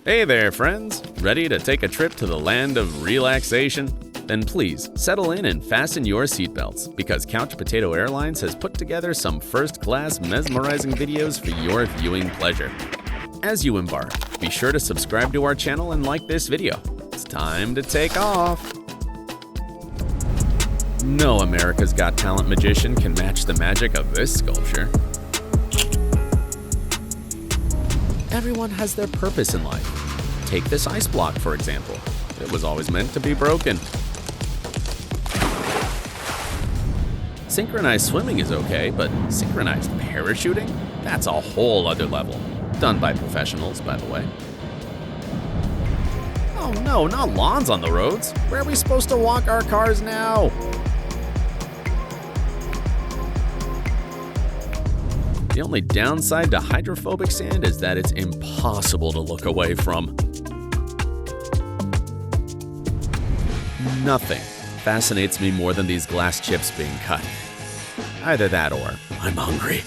Hey there, friends! Ready to take a trip to the land of relaxation? Then please settle in and fasten your seatbelts, because Couch Potato Airlines has put together some first-class mesmerizing videos for your viewing pleasure. As you embark, be sure to subscribe to our channel and like this video. It's time to take off! No America's Got Talent magician can match the magic of this sculpture. Everyone has their purpose in life. Take this ice block, for example. It was always meant to be broken. Synchronized swimming is okay, but synchronized parachuting? That's a whole other level. Done by professionals, by the way. Oh no, not lawns on the roads. Where are we supposed to walk our cars now? The only downside to hydrophobic sand is that it's impossible to look away from. Nothing fascinates me more than these glass chips being cut. Either that or I'm hungry.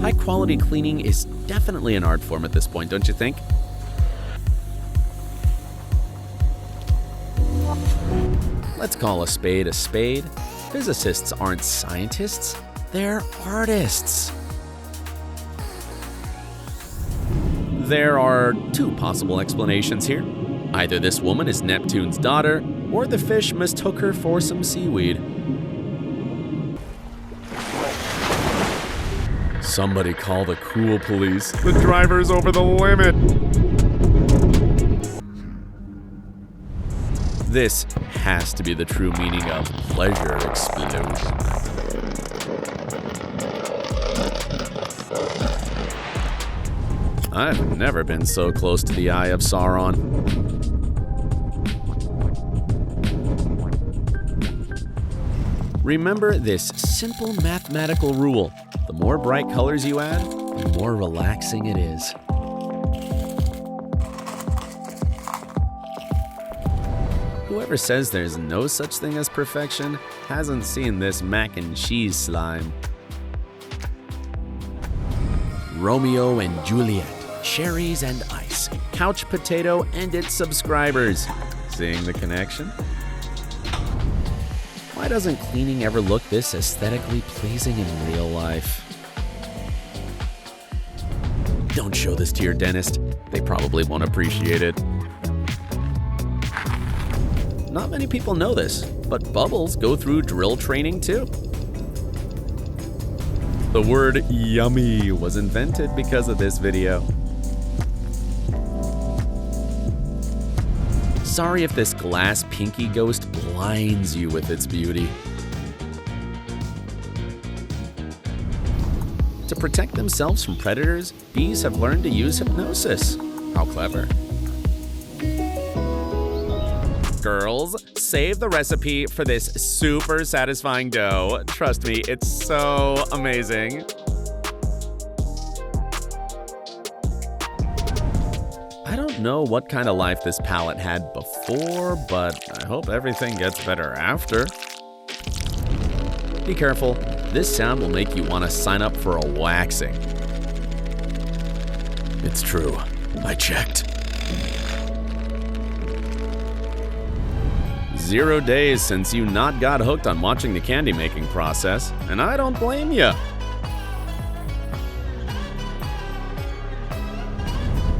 High-quality cleaning is definitely an art form at this point, don't you think? Let's call a spade a spade. Physicists aren't scientists, they're artists. There are two possible explanations here. Either this woman is Neptune's daughter, or the fish mistook her for some seaweed. Somebody call the cool police. The driver's over the limit. This has to be the true meaning of pleasure explosion. I've never been so close to the Eye of Sauron. Remember this simple mathematical rule. The more bright colors you add, the more relaxing it is. Whoever says there's no such thing as perfection hasn't seen this mac and cheese slime. Romeo and Juliet, cherries and ice, Couch Potato and its subscribers. Seeing the connection? Why doesn't cleaning ever look this aesthetically pleasing in real life? Don't show this to your dentist. They probably won't appreciate it. Not many people know this, but bubbles go through drill training too. The word yummy was invented because of this video. Sorry if this glass pinky ghost blinds you with its beauty. To protect themselves from predators, bees have learned to use hypnosis. How clever. Girls, save the recipe for this super satisfying dough. Trust me, it's so amazing. I don't know what kind of life this palette had before, but I hope everything gets better after. Be careful, this sound will make you want to sign up for a waxing. It's true, I checked. 0 days since you not got hooked on watching the candy making process, and I don't blame you.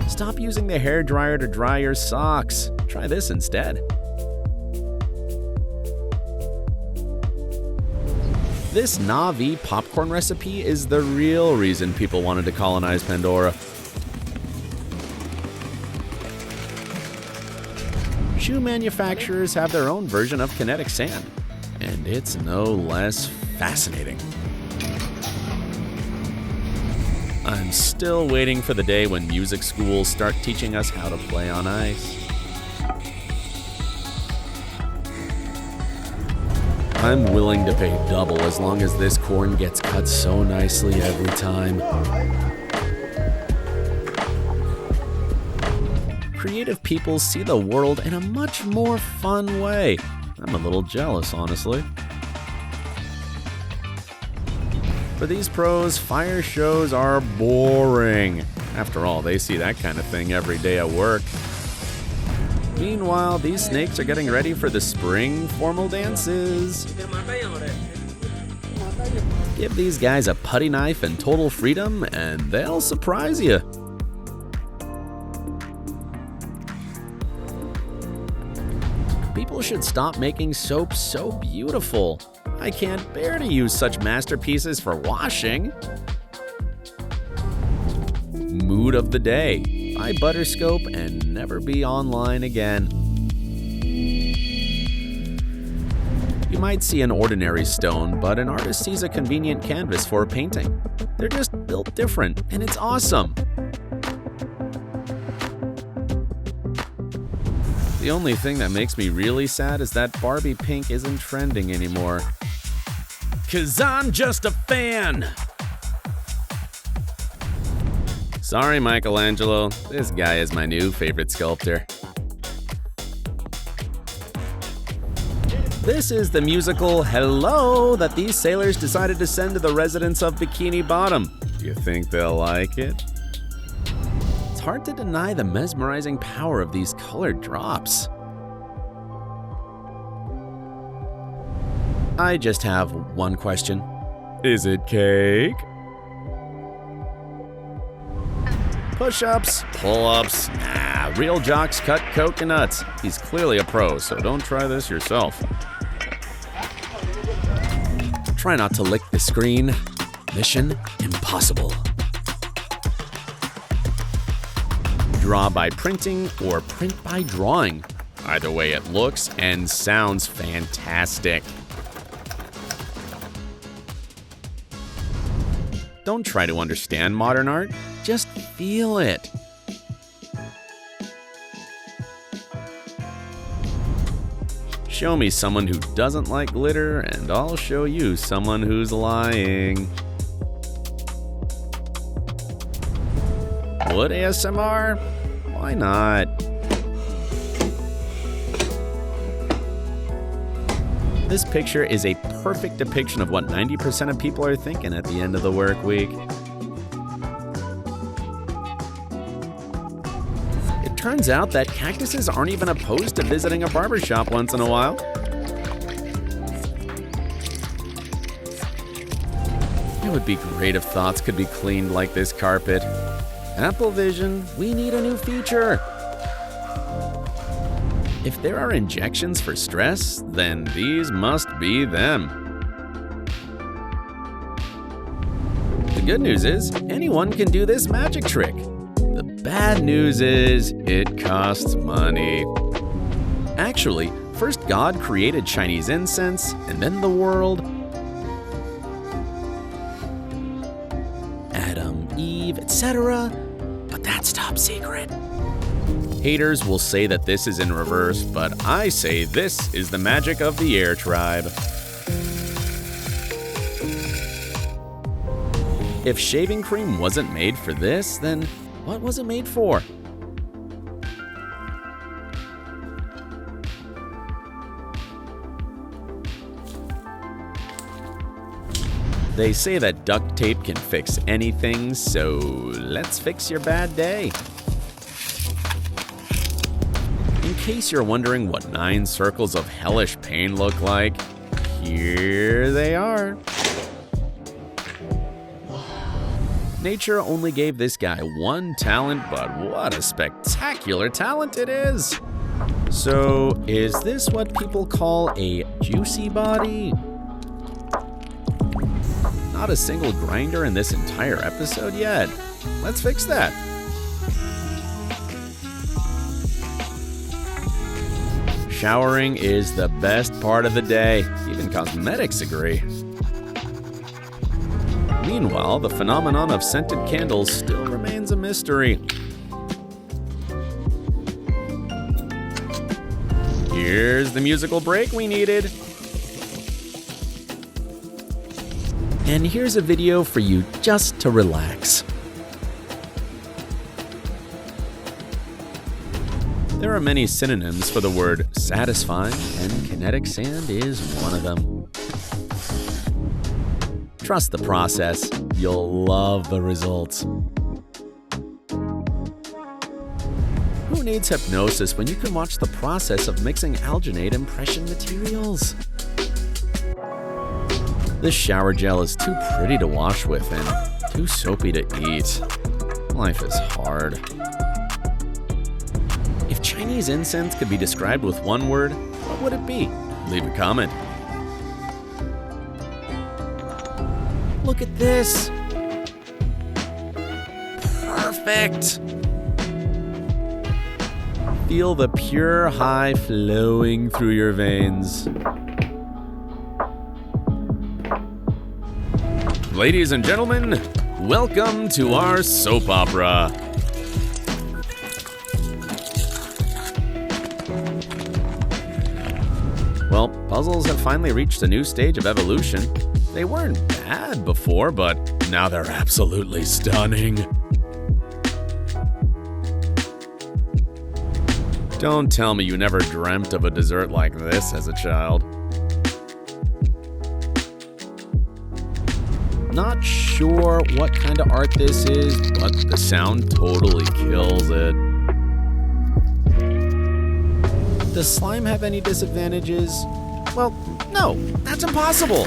Stop using the hairdryer to dry your socks. Try this instead. This Na'vi popcorn recipe is the real reason people wanted to colonize Pandora. Shoe manufacturers have their own version of kinetic sand, and it's no less fascinating. I'm still waiting for the day when music schools start teaching us how to play on ice. I'm willing to pay double as long as this corn gets cut so nicely every time. Creative people see the world in a much more fun way. I'm a little jealous, honestly. For these pros, fire shows are boring. After all, they see that kind of thing every day at work. Meanwhile, these snakes are getting ready for the spring formal dances. Give these guys a putty knife and total freedom, and they'll surprise you. People should stop making soap so beautiful. I can't bear to use such masterpieces for washing. Mood of the day. Buy Butterscope and never be online again. You might see an ordinary stone, but an artist sees a convenient canvas for a painting. They're just built different, and it's awesome. The only thing that makes me really sad is that Barbie pink isn't trending anymore. 'Cause I'm just a fan! Sorry, Michelangelo. This guy is my new favorite sculptor. This is the musical Hello that these sailors decided to send to the residents of Bikini Bottom. Do you think they'll like it? It's hard to deny the mesmerizing power of these colored drops. I just have one question. Is it cake? Push-ups, pull-ups, real jocks cut coconuts. He's clearly a pro, so don't try this yourself. Try not to lick the screen. Mission impossible. Draw by printing or print by drawing. Either way, it looks and sounds fantastic. Don't try to understand modern art, just feel it. Show me someone who doesn't like glitter, and I'll show you someone who's lying. Wood ASMR? Why not? This picture is a perfect depiction of what 90% of people are thinking at the end of the work week. It turns out that cactuses aren't even opposed to visiting a barbershop once in a while. It would be great if thoughts could be cleaned like this carpet. Apple Vision, we need a new feature. If there are injections for stress, then these must be them. The good news is, anyone can do this magic trick. The bad news is, it costs money. Actually, first God created Chinese incense, and then the world. Adam, Eve, etc. But that's top secret. Haters will say that this is in reverse, but I say this is the magic of the air tribe. If shaving cream wasn't made for this, then what was it made for? They say that duct tape can fix anything, so let's fix your bad day. In case you're wondering what 9 circles of hellish pain look like, here they are. Nature only gave this guy one talent, but what a spectacular talent it is! So, is this what people call a juicy body? Not a single grinder in this entire episode yet. Let's fix that. Showering is the best part of the day. Even cosmetics agree. Meanwhile, the phenomenon of scented candles still remains a mystery. Here's the musical break we needed. And here's a video for you just to relax. There are many synonyms for the word satisfying, and kinetic sand is one of them. Trust the process. You'll love the results. Who needs hypnosis when you can watch the process of mixing alginate impression materials? This shower gel is too pretty to wash with and too soapy to eat. Life is hard. If Chinese incense could be described with one word, what would it be? Leave a comment. Look at this! Perfect! Feel the pure high flowing through your veins. Ladies and gentlemen, welcome to our soap opera. Well, puzzles have finally reached a new stage of evolution. They weren't bad before, but now they're absolutely stunning. Don't tell me you never dreamt of a dessert like this as a child. Not sure what kind of art this is, but the sound totally kills it. Does slime have any disadvantages? Well, no, that's impossible.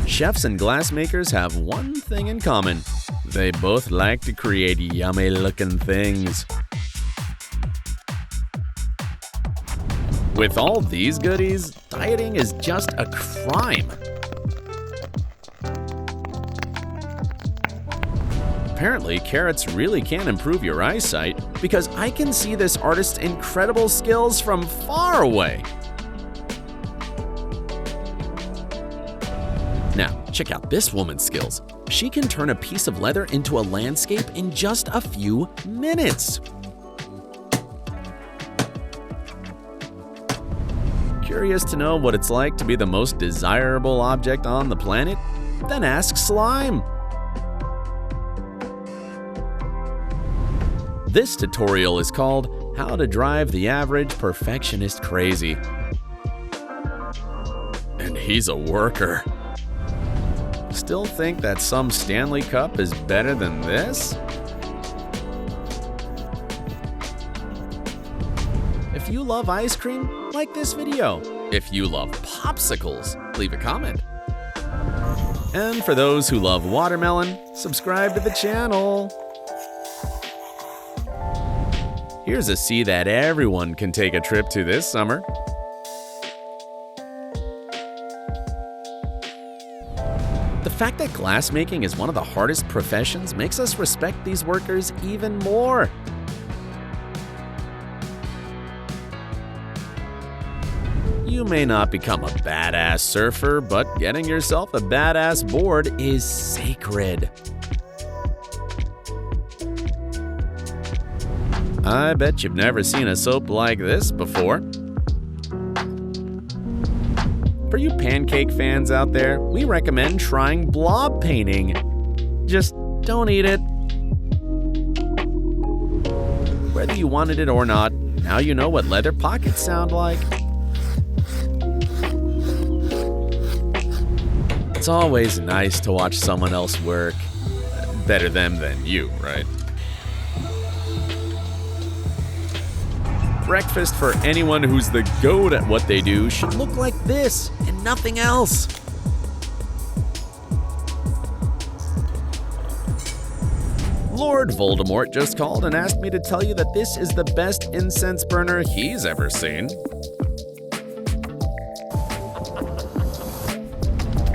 Chefs and glassmakers have one thing in common. They both like to create yummy-looking things. With all these goodies, dieting is just a crime. Apparently, carrots really can improve your eyesight because I can see this artist's incredible skills from far away. Now, check out this woman's skills. She can turn a piece of leather into a landscape in just a few minutes. Curious to know what it's like to be the most desirable object on the planet? Then ask slime. This tutorial is called How to Drive the Average Perfectionist Crazy. And he's a worker. Still think that some Stanley Cup is better than this? If you love ice cream, like this video. If you love popsicles, leave a comment. And for those who love watermelon, subscribe to the channel. Here's a sea that everyone can take a trip to this summer. The fact that glassmaking is one of the hardest professions makes us respect these workers even more. You may not become a badass surfer, but getting yourself a badass board is sacred. I bet you've never seen a soap like this before. For you pancake fans out there, we recommend trying blob painting. Just don't eat it. Whether you wanted it or not, now you know what leather pockets sound like. It's always nice to watch someone else work. Better them than you, right? Breakfast for anyone who's the goat at what they do should look like this and nothing else. Lord Voldemort just called and asked me to tell you that this is the best incense burner he's ever seen.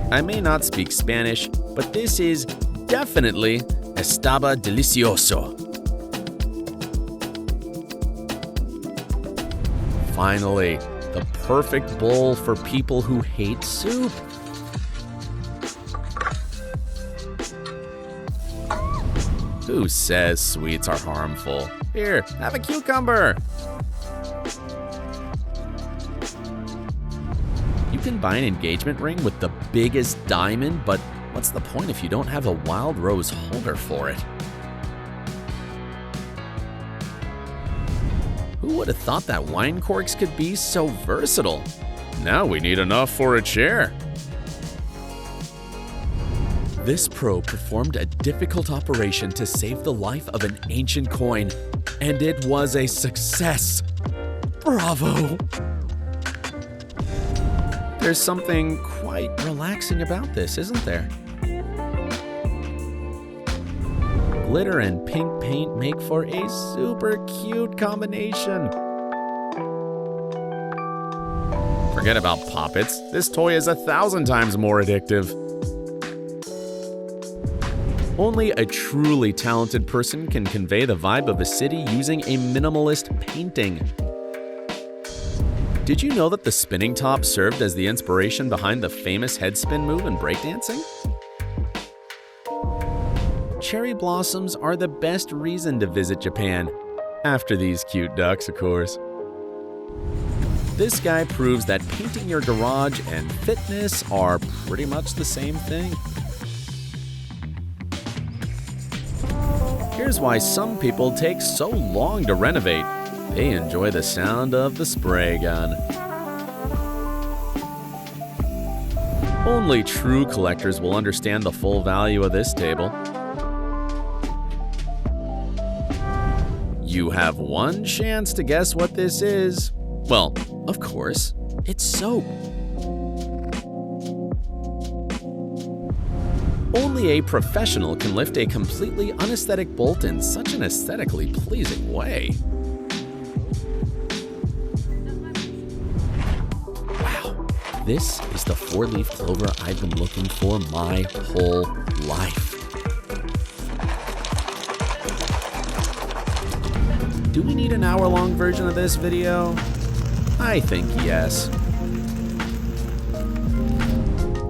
I may not speak Spanish, but this is definitely estaba delicioso. Finally, the perfect bowl for people who hate soup. Who says sweets are harmful? Here, have a cucumber. You can buy an engagement ring with the biggest diamond, but what's the point if you don't have a wild rose holder for it? Who would have thought that wine corks could be so versatile? Now we need enough for a chair. This pro performed a difficult operation to save the life of an ancient coin, and it was a success. Bravo! There's something quite relaxing about this, isn't there? Glitter and pink paint make for a super cute combination. Forget about poppets. This toy is 1,000 times more addictive. Only a truly talented person can convey the vibe of a city using a minimalist painting. Did you know that the spinning top served as the inspiration behind the famous head spin move in breakdancing? Cherry blossoms are the best reason to visit Japan, after these cute ducks, of course. This guy proves that painting your garage and fitness are pretty much the same thing. Here's why some people take so long to renovate. They enjoy the sound of the spray gun. Only true collectors will understand the full value of this table. You have one chance to guess what this is. Well, of course, it's soap. Only a professional can lift a completely unaesthetic bolt in such an aesthetically pleasing way. Wow, this is the 4-leaf clover I've been looking for my whole life. Do we need an hour-long version of this video? I think yes.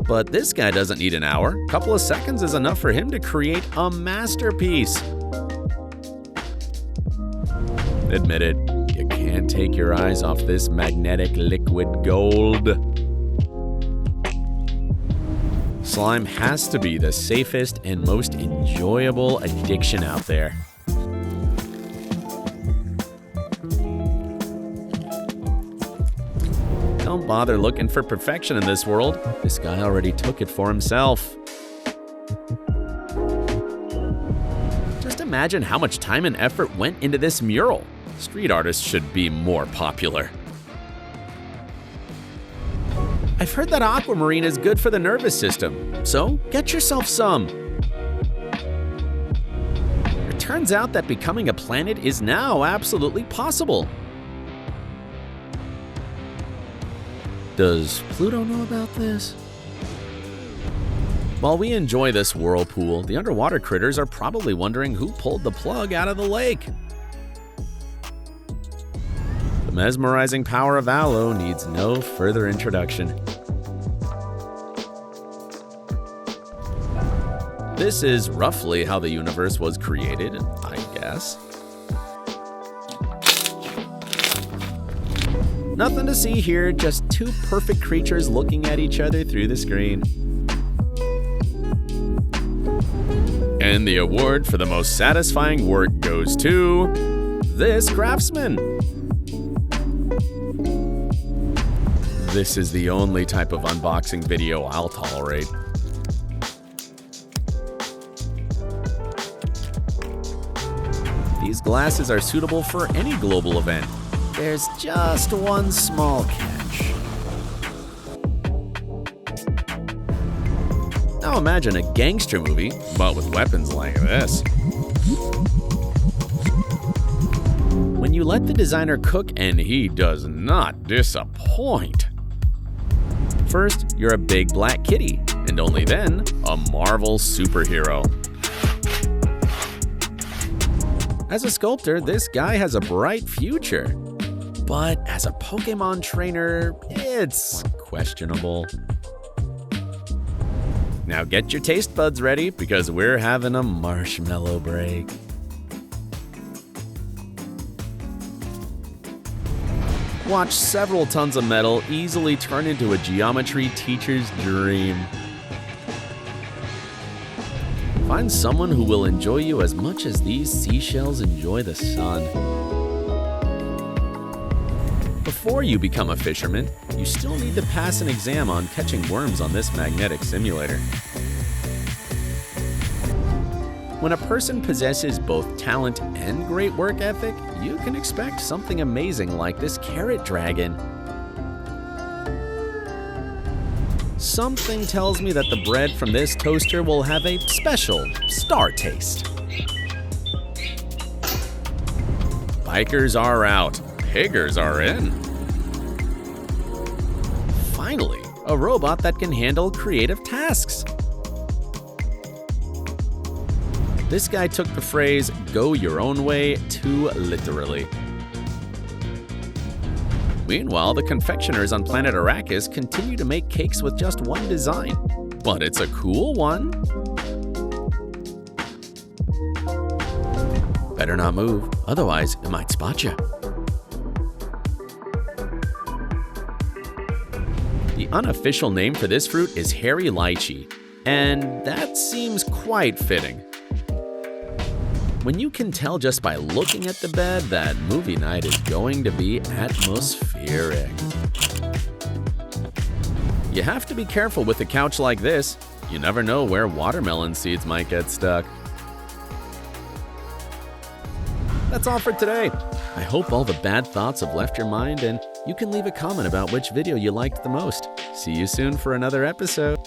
But this guy doesn't need an hour. A couple of seconds is enough for him to create a masterpiece. Admit it, you can't take your eyes off this magnetic liquid gold. Slime has to be the safest and most enjoyable addiction out there. Don't bother looking for perfection in this world. This guy already took it for himself. Just imagine how much time and effort went into this mural. Street artists should be more popular. I've heard that aquamarine is good for the nervous system, so get yourself some. It turns out that becoming a planet is now absolutely possible. Does Pluto know about this? While we enjoy this whirlpool, the underwater critters are probably wondering who pulled the plug out of the lake. The mesmerizing power of aloe needs no further introduction. This is roughly how the universe was created, I guess. Nothing to see here, just two perfect creatures looking at each other through the screen. And the award for the most satisfying work goes to this craftsman. This is the only type of unboxing video I'll tolerate. These glasses are suitable for any global event. There's just one small catch. Now imagine a gangster movie, but with weapons like this. When you let the designer cook, and he does not disappoint. First, you're a big black kitty, and only then, a Marvel superhero. As a sculptor, this guy has a bright future. But as a Pokemon trainer, it's questionable. Now get your taste buds ready, because we're having a marshmallow break. Watch several tons of metal easily turn into a geometry teacher's dream. Find someone who will enjoy you as much as these seashells enjoy the sun. Before you become a fisherman, you still need to pass an exam on catching worms on this magnetic simulator. When a person possesses both talent and great work ethic, you can expect something amazing like this carrot dragon. Something tells me that the bread from this toaster will have a special star taste. Bikers are out, piggers are in. Finally, a robot that can handle creative tasks. This guy took the phrase, "go your own way," too literally. Meanwhile, the confectioners on planet Arrakis continue to make cakes with just one design. But it's a cool one. Better not move, otherwise it might spot you. The unofficial name for this fruit is hairy lychee, and that seems quite fitting. When you can tell just by looking at the bed that movie night is going to be atmospheric. You have to be careful with a couch like this. You never know where watermelon seeds might get stuck. That's all for today. I hope all the bad thoughts have left your mind, and you can leave a comment about which video you liked the most. See you soon for another episode.